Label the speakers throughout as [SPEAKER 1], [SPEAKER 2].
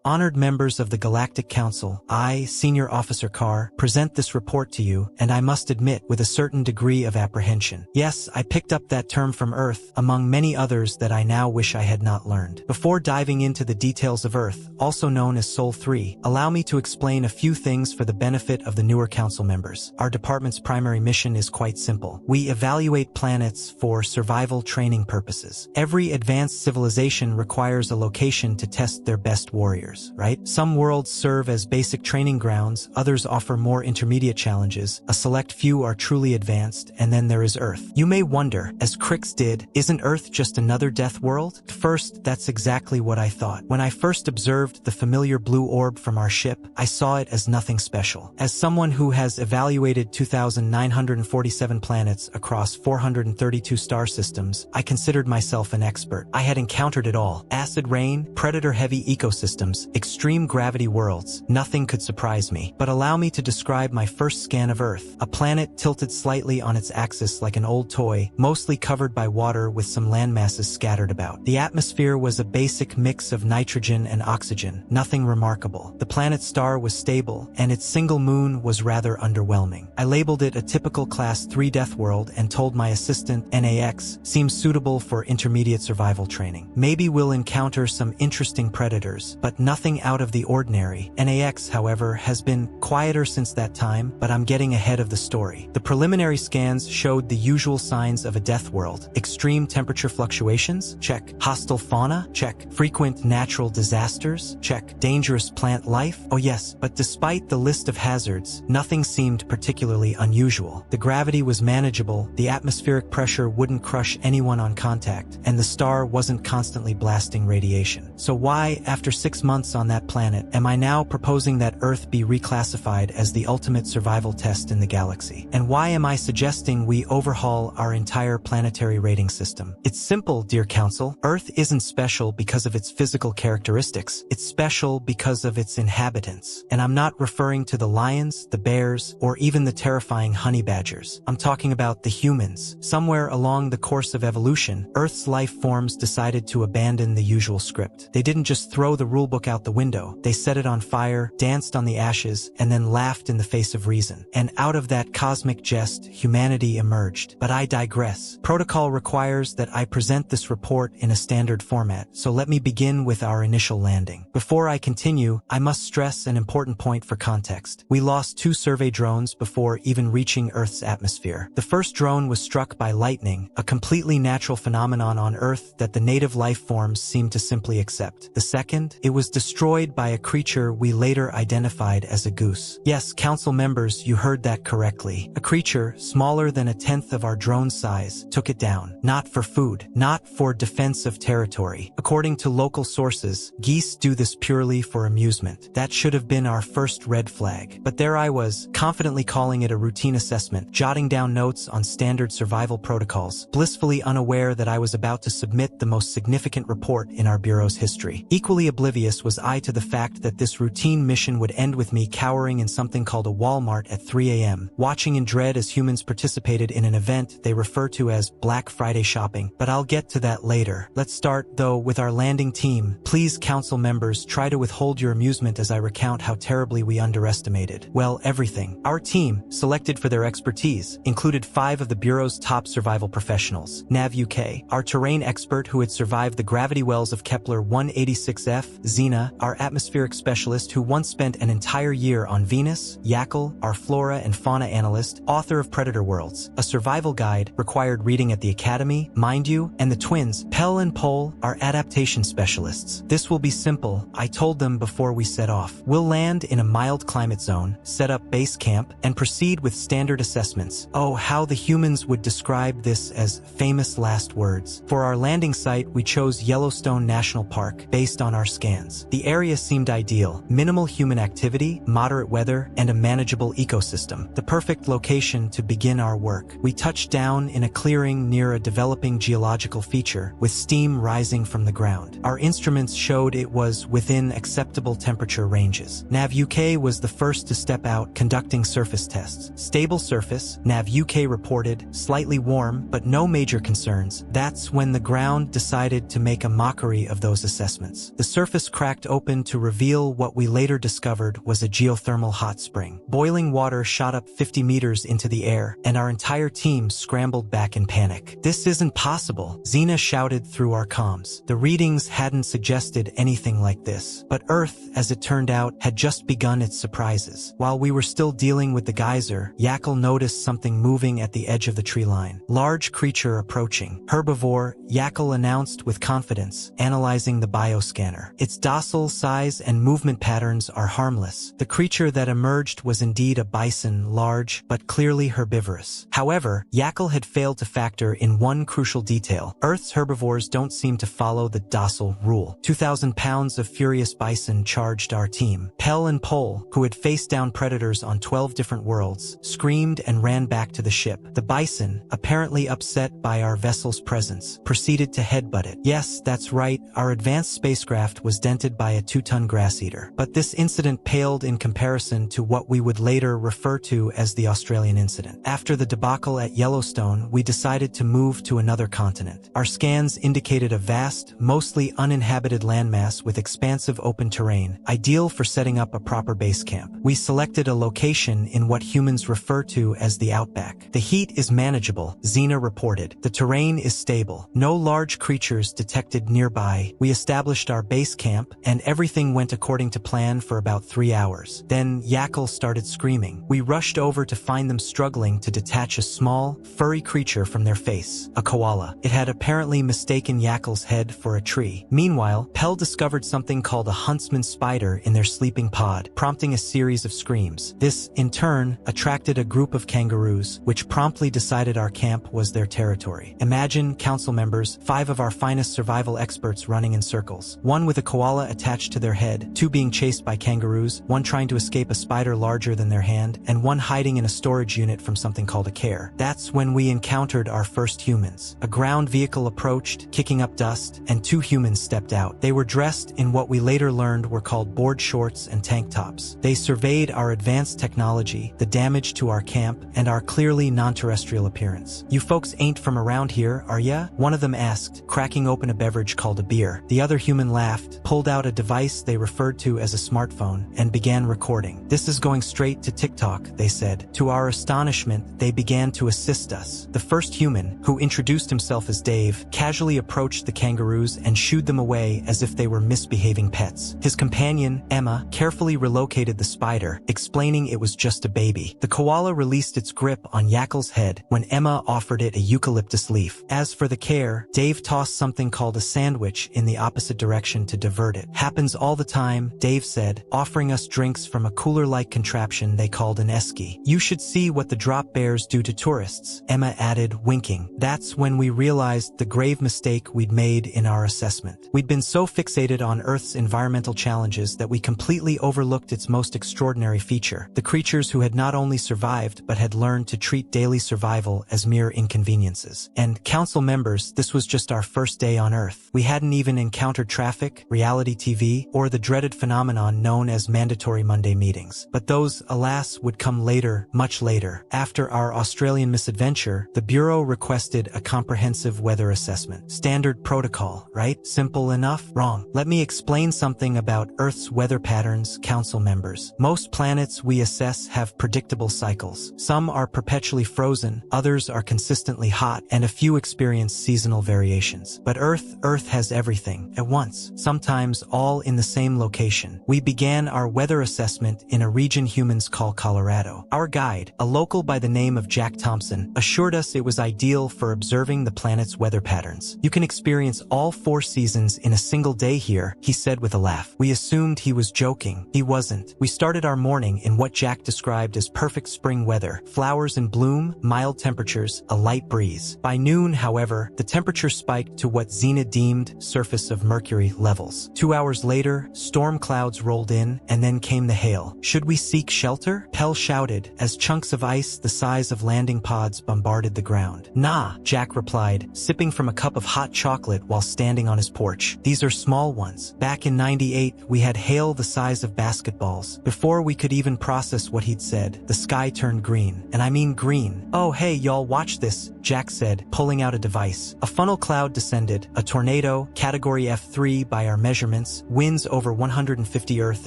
[SPEAKER 1] Honored members of the Galactic Council, I, Senior Officer Carr, present this report to you, and I must admit with a certain degree of apprehension. Yes, I picked up that term from Earth, among many others that I now wish I had not learned. Before diving into the details of Earth, also known as Sol 3, allow me to explain a few things for the benefit of the newer council members. Our department's primary mission is quite simple. We evaluate planets for survival training purposes. Every advanced civilization requires a location to test their best warriors, right? Some worlds serve as basic training grounds, others offer more intermediate challenges, a select few are truly advanced, and then there is Earth. You may wonder, as Crix did, isn't Earth just another death world? At first, that's exactly what I thought. When I first observed the familiar blue orb from our ship, I saw it as nothing special. As someone who has evaluated 2,947 planets across 432 star systems, I considered myself an expert. I had encountered it all. Acid rain, predator-heavy ecosystems, extreme gravity worlds. Nothing could surprise me. But allow me to describe my first scan of Earth. A planet tilted slightly on its axis like an old toy, mostly covered by water with some landmasses scattered about. The atmosphere was a basic mix of nitrogen and oxygen, nothing remarkable. The planet's star was stable, and its single moon was rather underwhelming. I labeled it a typical Class 3 death world and told my assistant, NAX, seems suitable for intermediate survival training. Maybe we'll encounter some interesting predators, but nothing out of the ordinary. NAX, however, has been quieter since that time, but I'm getting ahead of the story. The preliminary scans showed the usual signs of a death world. Extreme temperature fluctuations? Check. Hostile fauna? Check. Frequent natural disasters? Check. Dangerous plant life? Oh yes, but despite the list of hazards, nothing seemed particularly unusual. The gravity was manageable, the atmospheric pressure wouldn't crush anyone on contact, and the star wasn't constantly blasting radiation. So why, after 6 months on that planet, am I now proposing that Earth be reclassified as the ultimate survival test in the galaxy? And why am I suggesting we overhaul our entire planetary rating system? It's simple, dear Council. Earth isn't special because of its physical characteristics. It's special because of its inhabitants. And I'm not referring to the lions, the bears, or even the terrifying honey badgers. I'm talking about the humans. Somewhere along the course of evolution, Earth's life forms decided to abandon the usual script. They didn't just throw the rulebook out the window. They set it on fire, danced on the ashes, and then laughed in the face of reason. And out of that cosmic jest, humanity emerged. But I digress. Protocol requires that I present this report in a standard format, so let me begin with our initial landing. Before I continue, I must stress an important point for context. We lost 2 survey drones before even reaching Earth's atmosphere. The first drone was struck by lightning, a completely natural phenomenon on Earth that the native life forms seem to simply accept. The second, it was destroyed by a creature we later identified as a goose. Yes, Council members, you heard that correctly. A creature, smaller than 1/10 of our drone's size, took it down. Not for food, not for defense of territory. According to local sources, geese do this purely for amusement. That should have been our first red flag. But there I was, confidently calling it a routine assessment, jotting down notes on standard survival protocols, blissfully unaware that I was about to submit the most significant report in our Bureau's history. Equally oblivious was I to the fact that this routine mission would end with me cowering in something called a Walmart at 3 a.m., watching in dread as humans participated in an event they refer to as Black Friday shopping. But I'll get to that later. Let's start, though, with our landing team. Please, Council members, try to withhold your amusement as I recount how terribly we underestimated, well, everything. Our team, selected for their expertise, included 5 of the Bureau's top survival professionals. Nav UK, our terrain expert who had survived the gravity wells of Kepler 186f, Xena, our atmospheric specialist who once spent an entire year on Venus, Yakel, our flora and fauna analyst, author of Predator Worlds, a survival guide, required reading at the Academy, mind you, and the twins, Pell and Pole, our adaptation specialists. This will be simple, I told them before we set off. We'll land in a mild climate zone, set up base camp, and proceed with standard assessments. Oh, how the humans would describe this as famous last words. For our landing site, we chose Yellowstone National Park, based on our scans. The area seemed ideal, minimal human activity, moderate weather, and a manageable ecosystem. The perfect location to begin our work. We touched down in a clearing near a developing geological feature, with steam rising from the ground. Our instruments showed it was within acceptable temperature ranges. Nav UK was the first to step out, conducting surface tests. Stable surface, Nav UK reported, slightly warm, but no major concerns. That's when the ground decided to make a mockery of those assessments. The surface cracked cracked open to reveal what we later discovered was a geothermal hot spring. Boiling water shot up 50 meters into the air, and our entire team scrambled back in panic. "This isn't possible," Xena shouted through our comms. The readings hadn't suggested anything like this. But Earth, as it turned out, had just begun its surprises. While we were still dealing with the geyser, Yakel noticed something moving at the edge of the tree line. "Large creature approaching." "Herbivore," Yakel announced with confidence, analyzing the bioscanner. "Its docile size and movement patterns are harmless." The creature that emerged was indeed a bison, large, but clearly herbivorous. However, Yakel had failed to factor in one crucial detail. Earth's herbivores don't seem to follow the docile rule. 2,000 pounds of furious bison charged our team. Pell and Pole, who had faced down predators on 12 different worlds, screamed and ran back to the ship. The bison, apparently upset by our vessel's presence, proceeded to headbutt it. Yes, that's right, our advanced spacecraft was dented by a 2-ton grass eater. But this incident paled in comparison to what we would later refer to as the Australian incident. After the debacle at Yellowstone, we decided to move to another continent. Our scans indicated a vast, mostly uninhabited landmass with expansive open terrain, ideal for setting up a proper base camp. We selected a location in what humans refer to as the outback. "The heat is manageable," Xena reported. "The terrain is stable. No large creatures detected nearby." We established our base camp, and everything went according to plan for about 3 hours. Then Yakel started screaming. We rushed over to find them struggling to detach a small, furry creature from their face, a koala. It had apparently mistaken Yakel's head for a tree. Meanwhile, Pell discovered something called a huntsman spider in their sleeping pod, prompting a series of screams. This, in turn, attracted a group of kangaroos, which promptly decided our camp was their territory. Imagine, council members, 5 of our finest survival experts running in circles. 1 with a koala attached to their head, 2 being chased by kangaroos, 1 trying to escape a spider larger than their hand, and 1 hiding in a storage unit from something called a care. That's when we encountered our first humans. A ground vehicle approached, kicking up dust, and 2 humans stepped out. They were dressed in what we later learned were called board shorts and tank tops. They surveyed our advanced technology, the damage to our camp, and our clearly non-terrestrial appearance. "You folks ain't from around here, are ya?" one of them asked, cracking open a beverage called a beer. The other human laughed, pulled out a device they referred to as a smartphone, and began recording. "This is going straight to TikTok," they said. To our astonishment, they began to assist us. The first human, who introduced himself as Dave, casually approached the kangaroos and shooed them away as if they were misbehaving pets. His companion, Emma, carefully relocated the spider, explaining it was just a baby. The koala released its grip on Yakel's head when Emma offered it a eucalyptus leaf. As for the care, Dave tossed something called a sandwich in the opposite direction to divert it. "Happens all the time," Dave said, offering us drinks from a cooler-like contraption they called an esky. "You should see what the drop bears do to tourists," Emma added, winking. That's when we realized the grave mistake we'd made in our assessment. We'd been so fixated on Earth's environmental challenges that we completely overlooked its most extraordinary feature: the creatures who had not only survived but had learned to treat daily survival as mere inconveniences. And, council members, this was just our first day on Earth. We hadn't even encountered traffic, reality TV, or the dreaded phenomenon known as mandatory Monday meetings. But those, alas, would come later, much later. After our Australian misadventure, the Bureau requested a comprehensive weather assessment. Standard protocol, right? Simple enough? Wrong. Let me explain something about Earth's weather patterns, council members. Most planets we assess have predictable cycles. Some are perpetually frozen, others are consistently hot, and a few experience seasonal variations. But Earth has everything, at once, sometimes all in the same location. We began our weather assessment in a region humans call Colorado. Our guide, a local by the name of Jack Thompson, assured us it was ideal for observing the planet's weather patterns. "You can experience all 4 seasons in a single day here," he said with a laugh. We assumed he was joking. He wasn't. We started our morning in what Jack described as perfect spring weather: flowers in bloom, mild temperatures, a light breeze. By noon, however, the temperature spiked to what Xena deemed surface of Mercury levels. 2 hours later, storm clouds rolled in, and then came the hail. "Should we seek shelter?" Pell shouted, as chunks of ice the size of landing pods bombarded the ground. "Nah," Jack replied, sipping from a cup of hot chocolate while standing on his porch. "These are small ones. Back in '98, we had hail the size of basketballs." Before we could even process what he'd said, the sky turned green. And I mean green. "Oh hey, y'all, watch this," Jack said, pulling out a device. A funnel cloud descended, a tornado, category F3 by our measurements, intense, winds over 150 Earth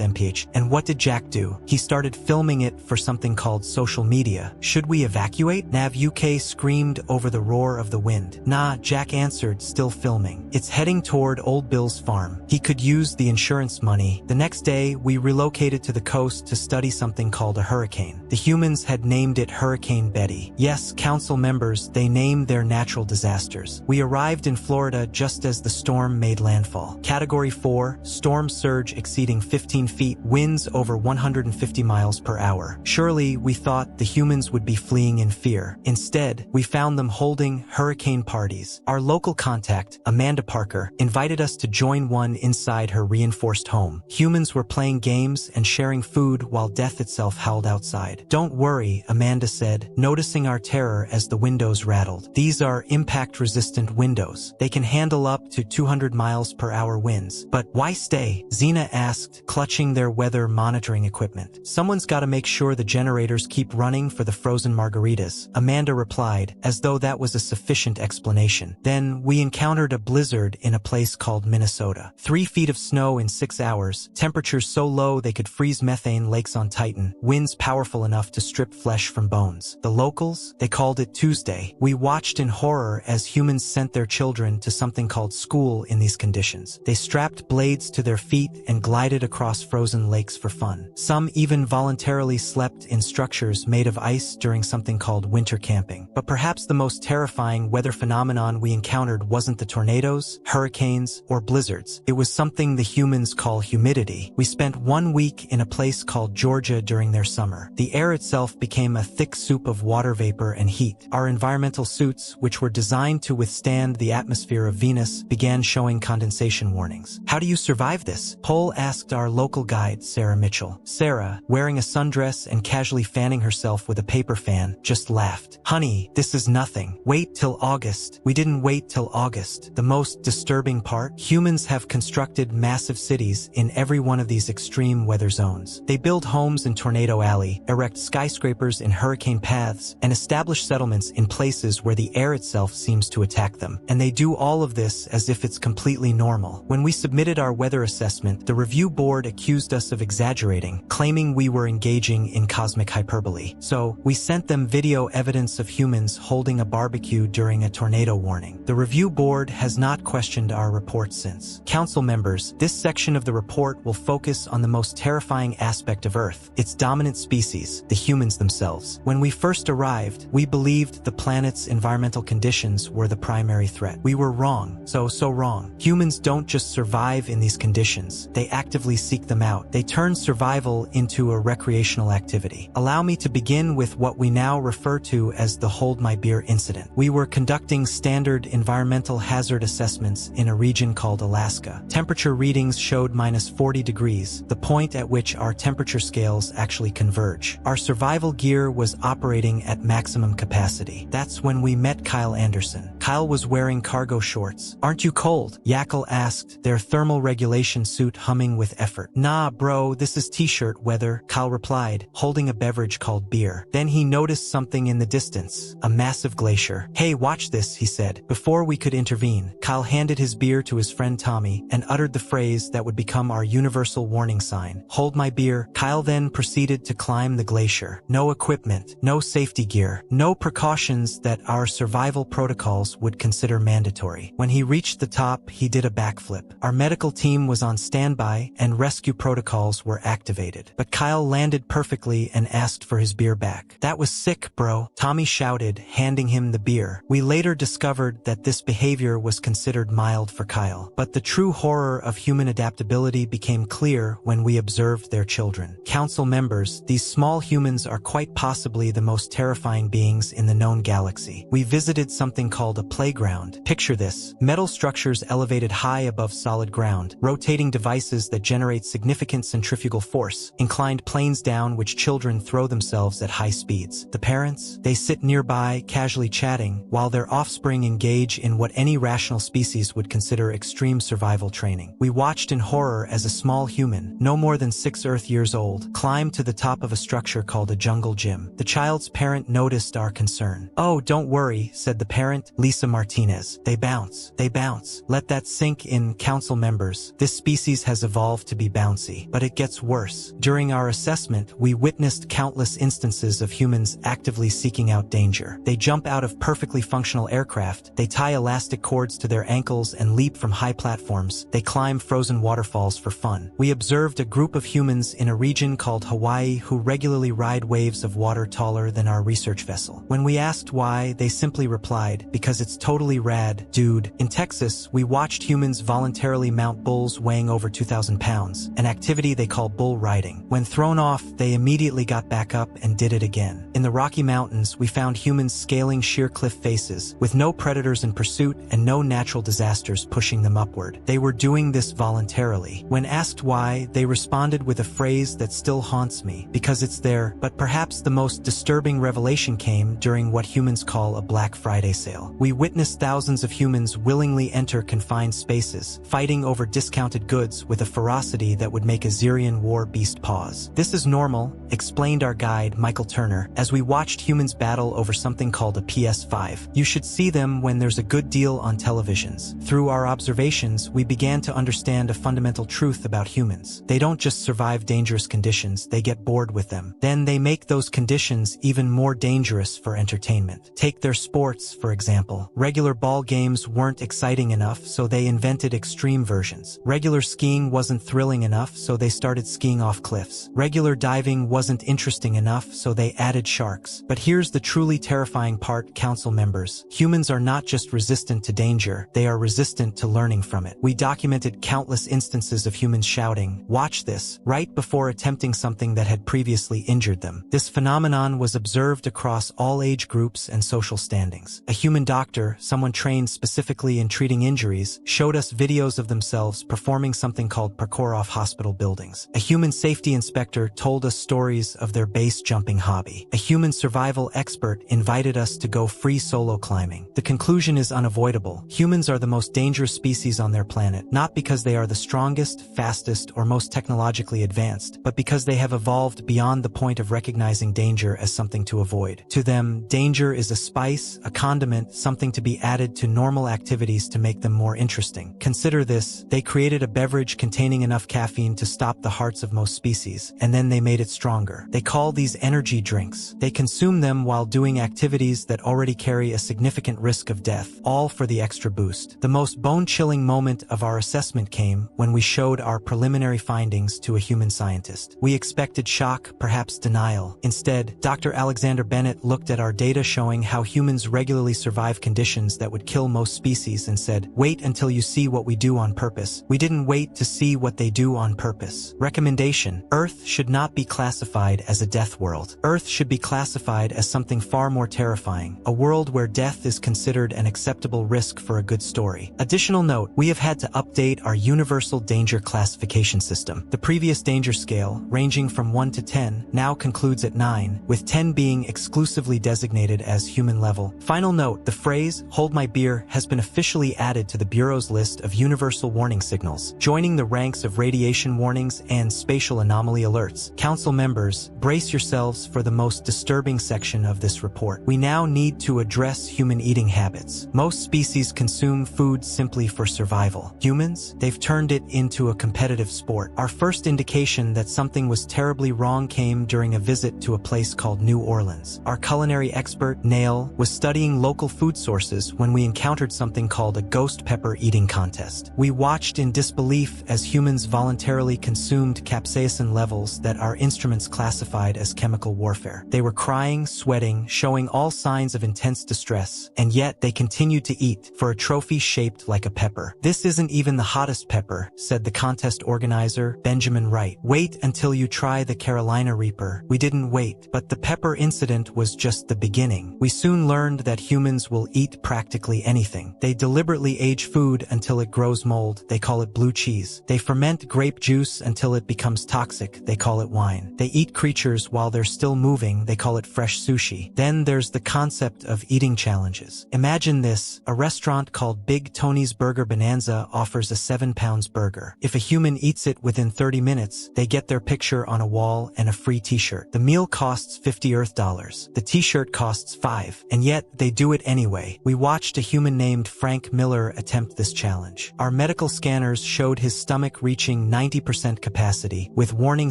[SPEAKER 1] mph. And what did Jack do? He started filming it for something called social media. Should we evacuate? Nav UK screamed over the roar of the wind. Nah, Jack answered, still filming. It's heading toward Old Bill's farm. He could use the insurance money. The next day, we relocated to the coast to study something called a hurricane. The humans had named it Hurricane Betty. Yes, council members, they named their natural disasters. We arrived in Florida just as the storm made landfall. Category 4, storm surge exceeding 15 feet, winds over 150 miles per hour. Surely, we thought the humans would be fleeing in fear. Instead, we found them holding hurricane parties. Our local contact, Amanda Parker, invited us to join one inside her reinforced home. Humans were playing games and sharing food while death itself howled outside. Don't worry, Amanda said, noticing our terror as the windows rattled. These are impact-resistant windows. They can handle up to 200 miles per hour winds. But why stay? Xena asked, clutching their weather monitoring equipment. Someone's got to make sure the generators keep running for the frozen margaritas, Amanda replied, as though that was a sufficient explanation. Then we encountered a blizzard in a place called Minnesota. 3 feet of snow in 6 hours, temperatures so low they could freeze methane lakes on Titan, winds powerful enough to strip flesh from bones. The locals? They called it Tuesday. We watched in horror as humans sent their children to something called school in these conditions. They strapped blades to their feet and glided across frozen lakes for fun. Some even voluntarily slept in structures made of ice during something called winter camping. But perhaps the most terrifying weather phenomenon we encountered wasn't the tornadoes, hurricanes, or blizzards. It was something the humans call humidity. We spent 1 week in a place called Georgia during their summer. The air itself became a thick soup of water vapor and heat. Our environmental suits, which were designed to withstand the atmosphere of Venus, began showing condensation warnings. How do you survive this? Cole asked our local guide, Sarah Mitchell. Sarah, wearing a sundress and casually fanning herself with a paper fan, just laughed. Honey, this is nothing. Wait till August. We didn't wait till August. The most disturbing part? Humans have constructed massive cities in every one of these extreme weather zones. They build homes in Tornado Alley, erect skyscrapers in hurricane paths, and establish settlements in places where the air itself seems to attack them. And they do all of this as if it's completely normal. When we submitted our weather assessment, the review board accused us of exaggerating, claiming we were engaging in cosmic hyperbole. So, we sent them video evidence of humans holding a barbecue during a tornado warning. The review board has not questioned our report since. Council members, this section of the report will focus on the most terrifying aspect of Earth, its dominant species, the humans themselves. When we first arrived, we believed the planet's environmental conditions were the primary threat. We were wrong. So wrong. Humans don't just survive in these conditions. They actively seek them out. They turn survival into a recreational activity. Allow me to begin with what we now refer to as the Hold My Beer incident. We were conducting standard environmental hazard assessments in a region called Alaska. Temperature readings showed -40 degrees, the point at which our temperature scales actually converge. Our survival gear was operating at maximum capacity. That's when we met Kyle Anderson. Kyle was wearing cargo shorts. Aren't you cold? Yakel asked, their thermal regulation suit humming with effort. Nah, bro, this is t-shirt weather, Kyle replied, holding a beverage called beer. Then he noticed something in the distance, a massive glacier. Hey, watch this, he said. Before we could intervene, Kyle handed his beer to his friend Tommy and uttered the phrase that would become our universal warning sign. Hold my beer. Kyle then proceeded to climb the glacier. No equipment, no safety gear, no precautions that our survival protocols would consider mandatory. When he reached the top, he did a backflip. Our medical team was on standby and rescue protocols were activated. But Kyle landed perfectly and asked for his beer back. That was sick, bro, Tommy shouted, handing him the beer. We later discovered that this behavior was considered mild for Kyle. But the true horror of human adaptability became clear when we observed their children. Council members, these small humans are quite possibly the most terrifying beings in the known galaxy. We visited something called a playground. Picture this: metal structures elevated high above solid ground, rotating devices that generate significant centrifugal force, inclined planes down which children throw themselves at high speeds. The parents? They sit nearby, casually chatting, while their offspring engage in what any rational species would consider extreme survival training. We watched in horror as a small human, no more than 6 Earth years old, climbed to the top of a structure called a jungle gym. The child's parent noticed our concern. Oh, don't worry, said the parent, Lisa Martinez. They bounce. Let that sink in, council members. members, this species has evolved to be bouncy. But it gets worse. During our assessment, we witnessed countless instances of humans actively seeking out danger. They jump out of perfectly functional aircraft, they tie elastic cords to their ankles and leap from high platforms, they climb frozen waterfalls for fun. We observed a group of humans in a region called Hawaii who regularly ride waves of water taller than our research vessel. When we asked why, they simply replied, "Because it's totally rad, dude." In Texas, we watched humans voluntarily mount bulls weighing over 2,000 pounds, an activity they call bull riding. When thrown off, they immediately got back up and did it again. In the Rocky Mountains, we found humans scaling sheer cliff faces, with no predators in pursuit and no natural disasters pushing them upward. They were doing this voluntarily. When asked why, they responded with a phrase that still haunts me, "Because it's there." But perhaps the most disturbing revelation came during what humans call a Black Friday sale. We witnessed thousands of humans willingly enter confined spaces, fighting over discounted goods with a ferocity that would make a Syrian war beast pause. "This is normal," explained our guide, Michael Turner, as we watched humans battle over something called a PS5. "You should see them when there's a good deal on televisions." Through our observations, we began to understand a fundamental truth about humans. They don't just survive dangerous conditions, they get bored with them. Then they make those conditions even more dangerous for entertainment. Take their sports, for example. Regular ball games weren't exciting enough, so they invented extreme versions. Regular skiing wasn't thrilling enough, so they started skiing off cliffs. Regular diving wasn't interesting enough, so they added sharks. But here's the truly terrifying part, council members. Humans are not just resistant to danger, they are resistant to learning from it. We documented countless instances of humans shouting, "Watch this," right before attempting something that had previously injured them. This phenomenon was observed across all age groups and social standings. A human doctor, someone trained specifically in treating injuries, showed us videos of themselves performing something called parkour off hospital buildings. A human safety inspector told us stories of their base jumping hobby. A human survival expert invited us to go free solo climbing. The conclusion is unavoidable. Humans are the most dangerous species on their planet, not because they are the strongest, fastest, or most technologically advanced, but because they have evolved beyond the point of recognizing danger as something to avoid. To them, danger is a spice, a condiment, something to be added to normal activities to make them more interesting. Consider this: they created a beverage containing enough caffeine to stop the hearts of most species, and then they made it stronger. They call these energy drinks. They consume them while doing activities that already carry a significant risk of death, all for the extra boost. The most bone-chilling moment of our assessment came when we showed our preliminary findings to a human scientist. We expected shock, perhaps denial. Instead, Dr. Alexander Bennett looked at our data showing how humans regularly survive conditions that would kill most species and said, "Wait until you see what we do on purpose." We didn't wait to see what they do on purpose. Recommendation: Earth should not be classified as a death world. Earth should be classified as something far more terrifying, a world where death is considered an acceptable risk for a good story. Additional note: we have had to update our universal danger classification system. The previous danger scale, ranging from 1 to 10, now concludes at 9, with 10 being exclusively designated as human level. Final note: the phrase, "hold my beer," has been officially added to the Bureau's list of universal warning signals, joining the ranks of radiation warnings and spatial anomaly alerts. Council members, brace yourselves for the most disturbing section of this report. We now need to address human eating habits. Most species consume food simply for survival. Humans? They've turned it into a competitive sport. Our first indication that something was terribly wrong came during a visit to a place called New Orleans. Our culinary expert, Nail, was studying local food sources when we encountered something called a ghost pepper eating contest. We watched in disbelief as humans voluntarily consumed capsaicin levels that our instruments classified as chemical warfare. They were crying, sweating, showing all signs of intense distress, and yet they continued to eat, for a trophy shaped like a pepper. "This isn't even the hottest pepper," said the contest organizer, Benjamin Wright. "Wait until you try the Carolina Reaper." We didn't wait, but the pepper incident was just the beginning. We soon learned that humans will eat practically anything. They deliberately age food until it grows mold. They call it blue cheese. They ferment grape juice until it becomes toxic. They call it wine. They eat creatures while they're still moving. They call it fresh sushi. Then there's the concept of eating challenges. Imagine this: a restaurant called Big Tony's Burger Bonanza offers a 7-pound burger. If a human eats it within 30 minutes, they get their picture on a wall and a free t-shirt. The meal costs $50 Earth dollars. The t-shirt costs $5. And yet, they do it anyway. We watched a human named Frank Miller attempt this challenge. Our medical scanners showed his stomach reaching 90% capacity, with warning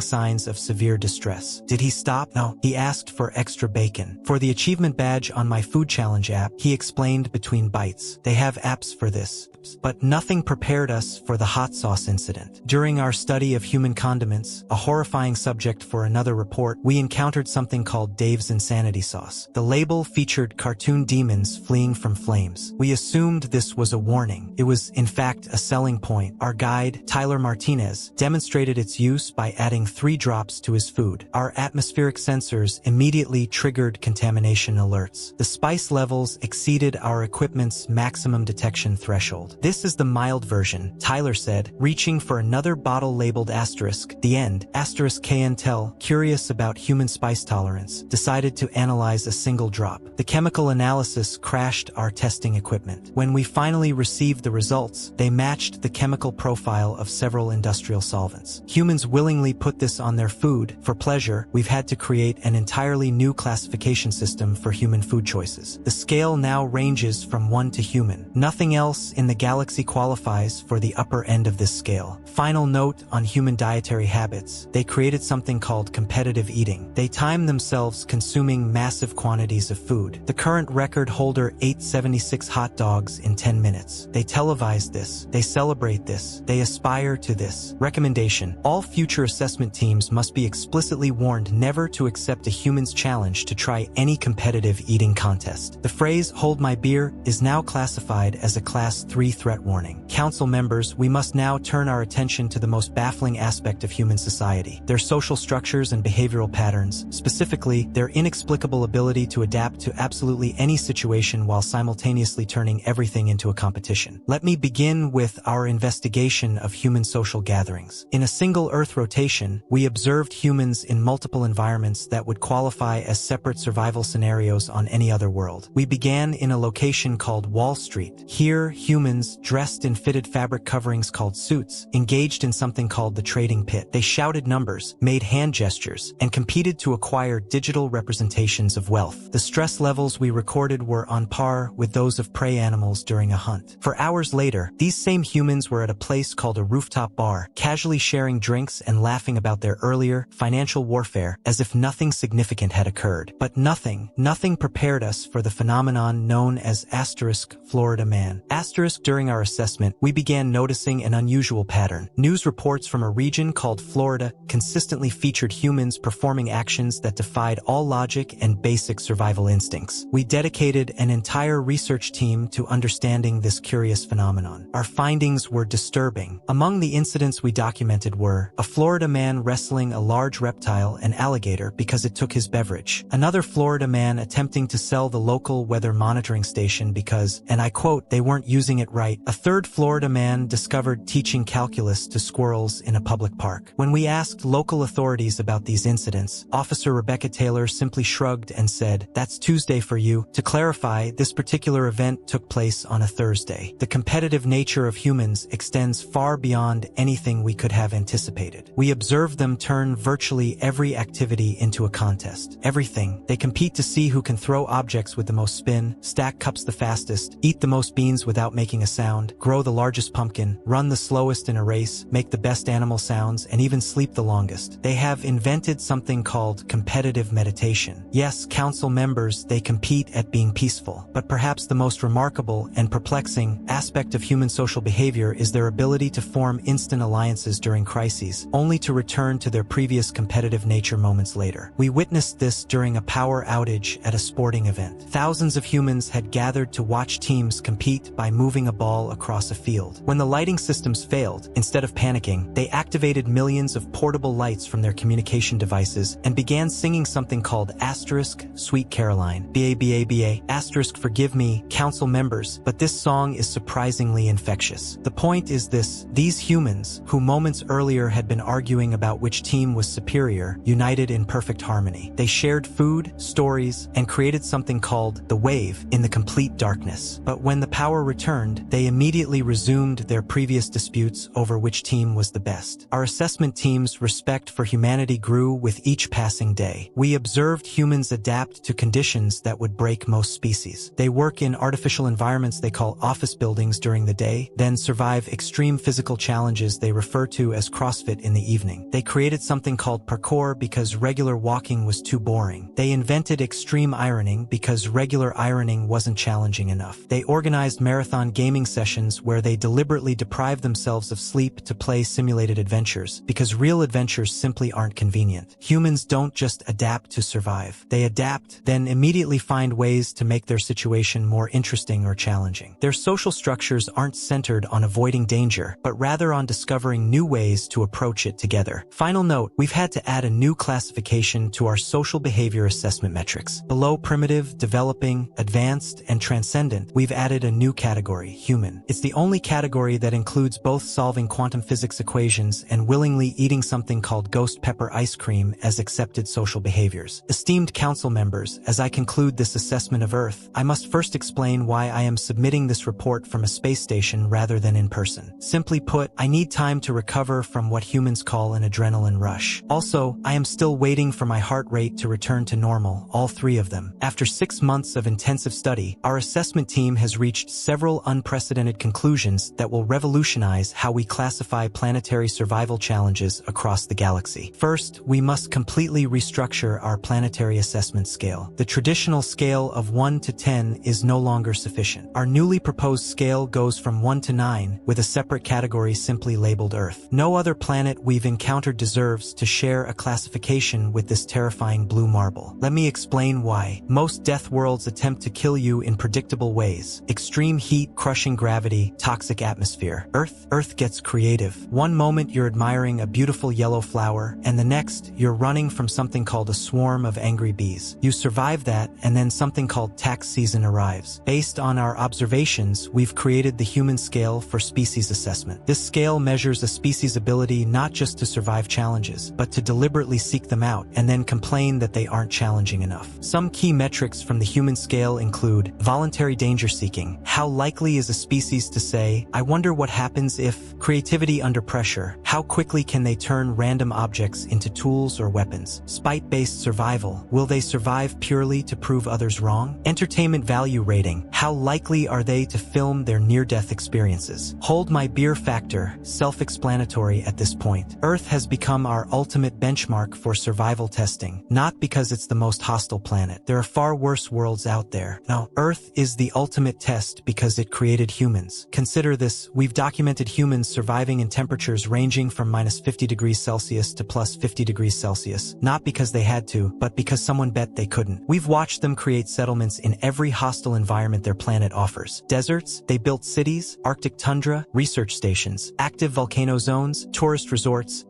[SPEAKER 1] signs of severe distress. Did he stop? No, he asked for extra bacon. For the achievement badge on my food challenge app, he explained between bites. They have apps for this. But nothing prepared us for the hot sauce incident. During our study of human condiments, a horrifying subject for another report, we encountered something called Dave's Insanity Sauce. The label featured cartoon demons fleeing from flames. We assumed this was a warning. It was, in fact, a selling point. Our guide, Tyler Martinez, demonstrated its use by adding 3 drops to his food. Our atmospheric sensors immediately triggered contamination alerts. The spice levels exceeded our equipment's maximum detection threshold. This is the mild version, Tyler said, reaching for another bottle labeled asterisk. The end, asterisk KNTEL, curious about human spice tolerance, decided to analyze a single drop. The chemical analysis crashed our testing equipment. When we finally received the results, they matched the chemical profile of several industrial solvents. Humans willingly put this on their food. For pleasure, we've had to create an entirely new classification system for human food choices. The scale now ranges from 1 to human. Nothing else in the galaxy qualifies for the upper end of this scale. Final note on human dietary habits. They created something called competitive eating. They time themselves consuming massive quantities of food. The current record holder ate 76 hot dogs in 10 minutes. They televise this. They celebrate this. They aspire to this. Recommendation: all future assessment teams must be explicitly warned never to accept a human's challenge to try any competitive eating contest. The phrase "hold my beer" is now classified as a Class 3 threat warning. Council members, we must now turn our attention to the most baffling aspect of human society: their social structures and behavioral patterns, specifically, their inexplicable ability to adapt to absolutely any situation while simultaneously turning everything into a competition. Let me begin with our investigation of human social gatherings. In a single Earth rotation, we observed humans in multiple environments that would qualify as separate survival scenarios on any other world. We began in a location called Wall Street. Here, humans, dressed in fitted fabric coverings called suits, engaged in something called the trading pit. They shouted numbers, made hand gestures, and competed to acquire digital representations of wealth. The stress levels we recorded were on par with those of prey animals during a hunt. For hours later, these same humans were at a place called a rooftop bar, casually sharing drinks and laughing about their earlier financial warfare as if nothing significant had occurred. But nothing prepared us for the phenomenon known as asterisk Florida man. Asterisk. During our assessment, we began noticing an unusual pattern. News reports from a region called Florida consistently featured humans performing actions that defied all logic and basic survival instincts. We dedicated an entire research team to understanding this curious phenomenon. Our findings were disturbing. Among the incidents we documented were a Florida man wrestling a large reptile, an alligator, because it took his beverage. Another Florida man attempting to sell the local weather monitoring station because, and I quote, they weren't using it right. A third Florida man discovered teaching calculus to squirrels in a public park. When we asked local authorities about these incidents, Officer Rebecca Taylor simply shrugged and said, "That's Tuesday for you." To clarify, this particular event took place on a Thursday. The competitive nature of humans extends far beyond anything we could have anticipated. We observed them turn virtually every activity into a contest. Everything. They compete to see who can throw objects with the most spin, stack cups the fastest, eat the most beans without making a sound, grow the largest pumpkin, run the slowest in a race, make the best animal sounds, and even sleep the longest. They have invented something called competitive meditation. Yes, council members, they compete at being peaceful. But perhaps the most remarkable and perplexing aspect of human social behavior is their ability to form instant alliances during crises, only to return to their previous competitive nature moments later. We witnessed this during a power outage at a sporting event. Thousands of humans had gathered to watch teams compete by moving a ball across a field. When the lighting systems failed, instead of panicking, they activated millions of portable lights from their communication devices and began singing something called asterisk Sweet Caroline. BA, asterisk forgive me, council members, but this song is surprisingly infectious. The point is this: these humans, who moments earlier had been arguing about which team was superior, united in perfect harmony. They shared food, stories, and created something called the wave in the complete darkness. But when the power returned, they immediately resumed their previous disputes over which team was the best. Our assessment team's respect for humanity grew with each passing day. We observed humans adapt to conditions that would break most species. They work in artificial environments they call office buildings during the day, then survive extreme physical challenges they refer to as CrossFit in the evening. They created something called parkour because regular walking was too boring. They invented extreme ironing because regular ironing wasn't challenging enough. They organized marathon gaming sessions where they deliberately deprived themselves of sleep to play simulated adventures because real adventures simply aren't convenient. Humans don't just adapt to survive. They adapt, then immediately find ways to make their situation more interesting or challenging. Their social structures aren't centered on avoiding danger, but rather on discovering new ways to approach it together. Final note, we've had to add a new classification to our social behavior assessment metrics. Below primitive, developing, advanced, and transcendent, we've added a new category, human. It's the only category that includes both solving quantum physics equations and willingly eating something called ghost pepper ice cream as accepted social behaviors. Esteemed council members, as I conclude this assessment of Earth, I must first explain why I am submitting this report from a space station rather than in person. Simply put, I need time to recover from what humans call an adrenaline rush. Also, I am still waiting for my heart rate to return to normal, all three of them. After 6 months of intensive study, our assessment team has reached several unprecedented conclusions that will revolutionize how we classify planetary survival challenges across the galaxy. First, we must completely restructure our planetary assessment scale. The traditional scale of 1 to 10 is no longer sufficient. Our newly proposed scale goes from 1 to 9, with a separate category simply labeled Earth. No other planet we've encountered deserves to share a classification with this terrifying blue marble. Let me explain why. Most death worlds attempt to kill you in predictable ways. Extreme heat, crushing gravity, toxic atmosphere. Earth gets creative. One moment you're admiring a beautiful yellow flower, and the next, you're running from something called a swarm of angry bees. You survive that, and then something called tax season arrives. Based on our observations, we've created the human scale for species assessment. This scale measures a species' ability not just to survive challenges, but to deliberately seek them out and then complain that they aren't challenging enough. Some key metrics from the human scale include voluntary danger seeking. How likely is a species to say, I wonder what happens if? Creativity under pressure. How quickly can they turn random objects into tools or weapons? Spite-based survival. Will they survive purely to prove others wrong? Entertainment value rating. How likely are they to film their near-death experiences? Hold my beer factor. Self-explanatory at this point. Earth has become our ultimate benchmark for survival testing, not because it's the most hostile planet. There are far worse worlds out there. No, Earth is the ultimate test because it created humans. Consider this, we've documented humans surviving in temperatures ranging from -50 degrees Celsius to +50 degrees Celsius, not because they had to, but because someone bet they couldn't. We've watched them create settlements in every hostile environment their planet offers. Deserts, they built cities, Arctic tundra, research stations, active volcano zones, tourist resorts,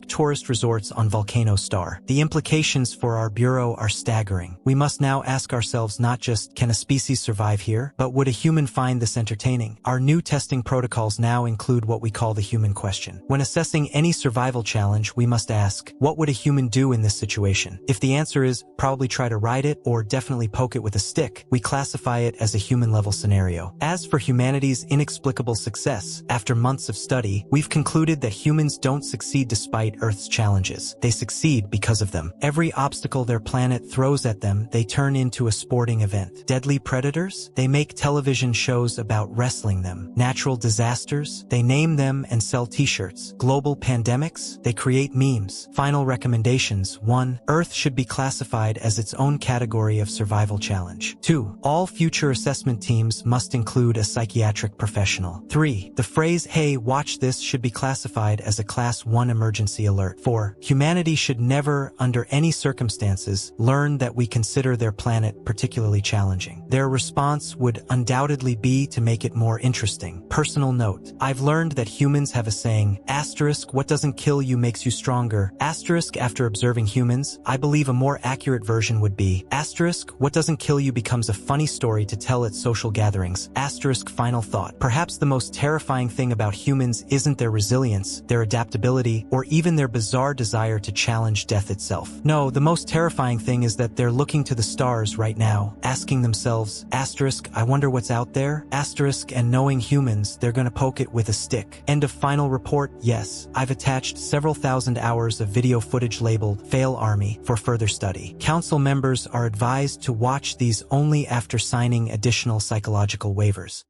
[SPEAKER 1] tourist resorts on Volcano Star. The implications for our bureau are staggering. We must now ask ourselves not just, can a species survive here, but would a human find this entertaining? Our new testing protocols now include what we call the human question. When assessing any survival challenge, we must ask, what would a human do in this situation? If the answer is, probably try to ride it or definitely poke it with a stick, we classify it as a human-level scenario. As for humanity's inexplicable success, after months of study, we've concluded that humans don't succeed despite Earth's challenges. They succeed because of them. Every obstacle their planet throws at them, they turn into a sporting event. Deadly predators? They make television shows about wrestling them. Natural disasters? They name them and sell t-shirts. Global pandemics? They create memes. Final recommendations. 1. Earth should be classified as its own category of survival challenge. 2. All future assessment teams must include a psychiatric professional. 3. The phrase, hey, watch this should be classified as a Class 1 emergency alert. 4. Humanity should never, under any circumstances, learn that we consider their planet particularly challenging. Their response would undoubtedly be to make it more interesting. Personal note. I've learned that humans have a saying, asterisk, what doesn't kill you makes you stronger. Asterisk, after observing humans, I believe a more accurate version would be, asterisk, what doesn't kill you becomes a funny story to tell at social gatherings. Asterisk, final thought. Perhaps the most terrifying thing about humans isn't their resilience, their adaptability, or even their bizarre desire to challenge death itself. No, the most terrifying thing is that they're looking to the stars right now, asking themselves, asterisk, I wonder what's out there, asterisk, and knowing humans, they're gonna poke it with a stick. End of final report. Yes, I've attached several thousand hours of video footage labeled Fail Army for further study. Council members are advised to watch these only after signing additional psychological waivers.